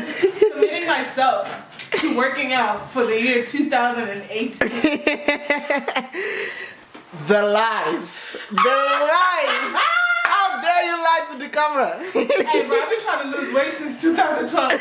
committing myself to working out for the year 2018. The lies. How dare you lie to the camera? Hey bro, I've been trying to lose weight since 2012.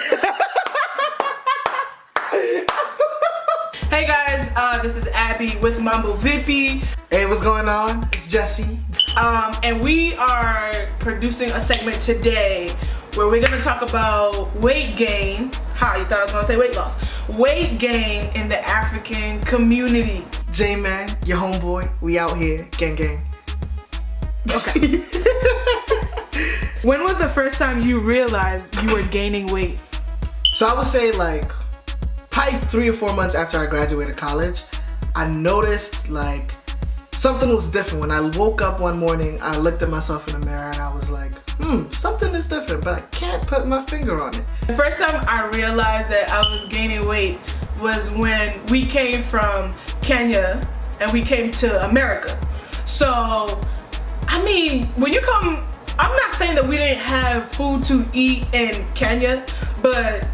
Hey guys, this is Abby with Mambo Vippy. Hey, what's going on? It's Jessie. And we are producing a segment today where we're gonna talk about weight gain. How you thought I was gonna say weight loss? Weight gain in the African community. J-Man, your homeboy, we out here, gang gang. Okay. When was the first time you realized you were gaining weight? So I would say like probably 3 or 4 months after I graduated college, I noticed like something was different. When I woke up one morning, I looked at myself in the mirror and I was like, something is different, but I can't put my finger on it. The first time I realized that I was gaining weight was when we came from Kenya and we came to America. So, I mean, when you come, I'm not saying that we didn't have food to eat in Kenya, but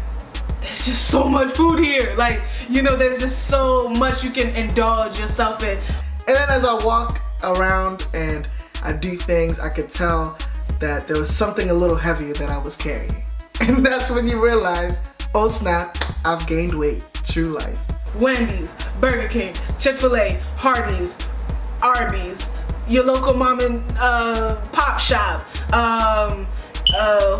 there's just so much food here. Like, you know, there's just so much you can indulge yourself in. And then as I walk around and I do things, I could tell that there was something a little heavier that I was carrying. And that's when you realize, oh snap, I've gained weight. True life. Wendy's, Burger King, Chick-fil-A, Hardee's, Arby's, your local mom and pop shop,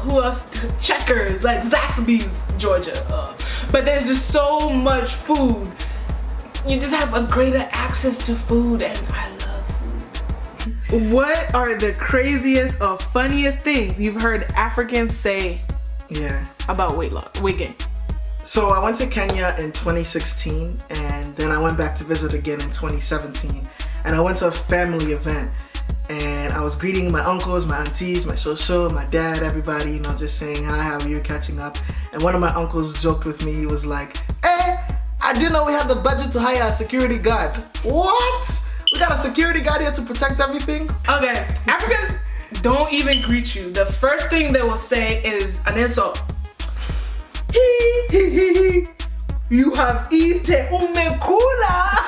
who else? Checkers, like Zaxby's, Georgia. But there's just so much food. You just have a greater access to food, and I love food. What are the craziest or funniest things you've heard Africans say about weight gain? So I went to Kenya in 2016 and then I went back to visit again in 2017, and I went to a family event and I was greeting my uncles, my aunties, my shosho, my dad, everybody, you know, just saying hi, how are you, catching up. And one of my uncles joked with me, he was like, hey, I didn't know we had the budget to hire a security guard. What? We got a security guard here to protect everything? Okay, Africans don't even greet you. The first thing they will say is an insult. You have eaten umekula.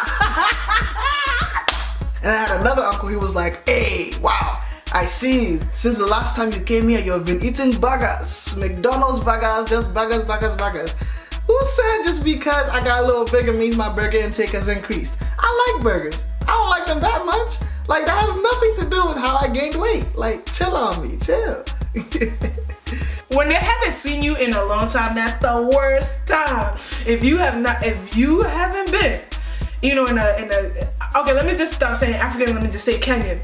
And I had another uncle, he was like, hey, wow, I see, since the last time you came here, you've been eating burgers, McDonald's burgers, just burgers. Who said just because I got a little bigger means my burger intake has increased? I like burgers. I don't like them that much. Like, that has nothing to do with how I gained weight. Like, chill on me, chill. When they haven't seen you in a long time, that's the worst time. If you haven't been, you know, okay, let me just stop saying African, let me just say Kenyan.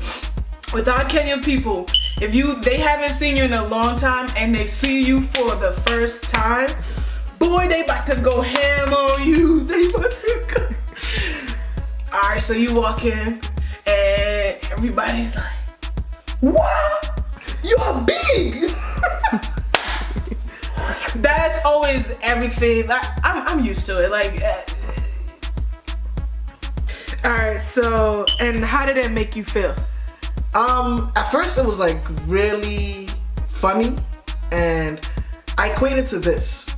With our Kenyan people, if they haven't seen you in a long time and they see you for the first time, boy, they about to go ham on you. They about to go. Alright, so you walk in and everybody's like, wow, you're big. That's always everything. I'm used to it. Like, alright, so, and how did it make you feel? At first it was like really funny, and I equated to this.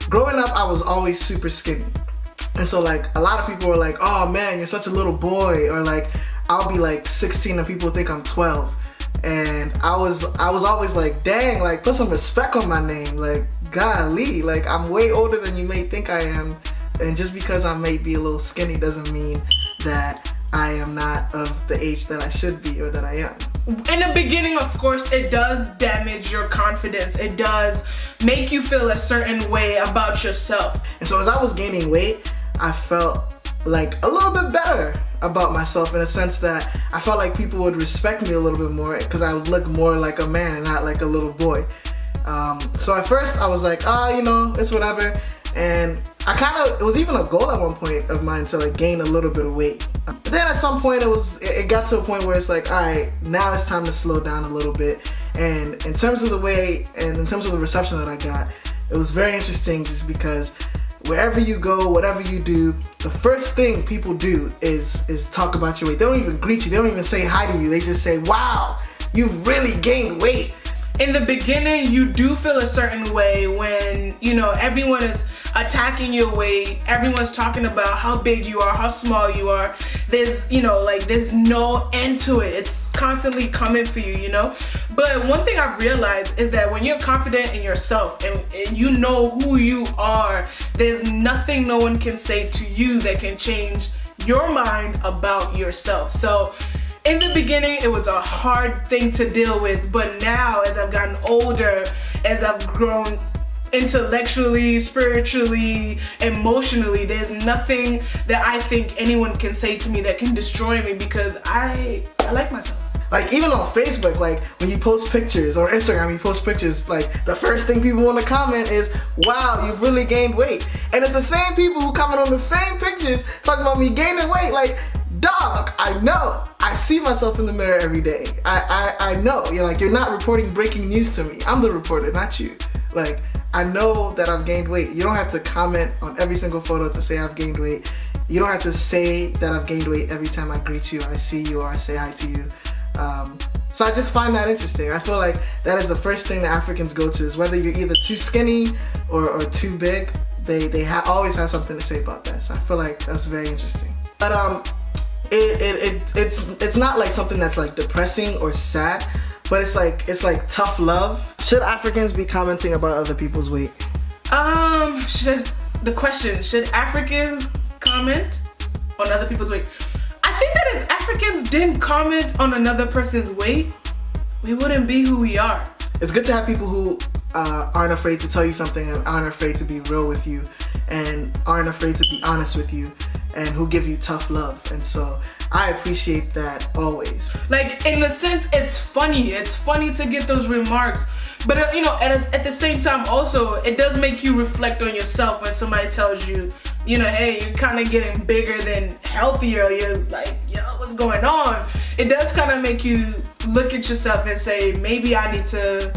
Growing up, I was always super skinny. And so like a lot of people were like, oh man, you're such a little boy, or like I'll be like 16 and people think I'm 12. And I was always like, dang, like put some respect on my name. Like, golly, like I'm way older than you may think I am. And just because I may be a little skinny doesn't mean that I am not of the age that I should be or that I am. In the beginning, of course, it does damage your confidence. It does make you feel a certain way about yourself. And so as I was gaining weight, I felt like a little bit better about myself, in a sense that I felt like people would respect me a little bit more because I would look more like a man and not like a little boy. So at first I was like, you know, it's whatever. And it was even a goal at one point of mine to like gain a little bit of weight. But then at some point it got to a point where it's like, all right, now it's time to slow down a little bit. And in terms of the way, and in terms of the reception that I got, it was very interesting just because wherever you go, whatever you do, the first thing people do is talk about your weight. They don't even greet you. They don't even say hi to you. They just say, wow, you've really gained weight. in the beginning you do feel a certain way when, you know, everyone is attacking your weight, everyone's talking about how big you are, how small you are. There's, you know, like there's no end to it. It's constantly coming for you, you know? But one thing I've realized is that when you're confident in yourself and you know who you are, there's nothing no one can say to you that can change your mind about yourself. So in the beginning, it was a hard thing to deal with, but now as I've gotten older, as I've grown intellectually, spiritually, emotionally, there's nothing that I think anyone can say to me that can destroy me, because I like myself. Like even on Facebook, like when you post pictures, or Instagram, you post pictures, like the first thing people want to comment is, wow, you've really gained weight. And it's the same people who comment on the same pictures talking about me gaining weight. Like, dog, I know. I see myself in the mirror every day. I know. You're like, you're not reporting breaking news to me. I'm the reporter, not you. Like, I know that I've gained weight. You don't have to comment on every single photo to say I've gained weight. You don't have to say that I've gained weight every time I greet you, or I see you, or I say hi to you. So I just find that interesting. I feel like that is the first thing that Africans go to, is whether you're either too skinny or too big. They always have something to say about that. So I feel like that's very interesting. But it's not like something that's like depressing or sad, but it's like tough love. Should Africans be commenting about other people's weight? Should Africans comment on other people's weight? I think that if Africans didn't comment on another person's weight, we wouldn't be who we are. It's good to have people who aren't afraid to tell you something, and aren't afraid to be real with you, and aren't afraid to be honest with you, and who give you tough love. And so I appreciate that always. Like, in a sense, it's funny. It's funny to get those remarks. But, you know, at the same time also, it does make you reflect on yourself when somebody tells you, you know, hey, you're kind of getting bigger than healthier. You're like, yo, what's going on? It does kind of make you look at yourself and say, maybe I need to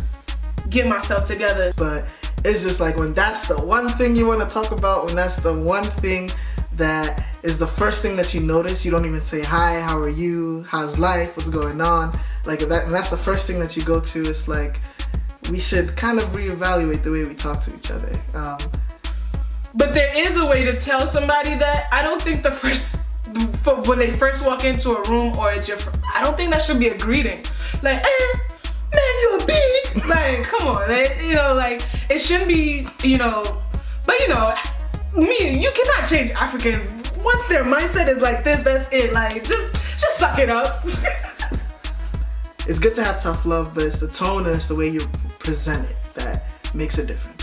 get myself together. But it's just like, when that's the one thing you want to talk about, when that's the one thing that is the first thing that you notice, you don't even say, hi, how are you? How's life? What's going on? Like that, and that's the first thing that you go to. It's like, we should kind of reevaluate the way we talk to each other. But there is a way to tell somebody that. I don't think when they first walk into a room, or it's I don't think that should be a greeting. Like, man, you're big. Like, come on, you know, like, it shouldn't be, you know. But, you know, you cannot change Africans. Once their mindset is like this, that's it. Like, just suck it up. It's good to have tough love, but it's the tone and it's the way you present it that makes a difference.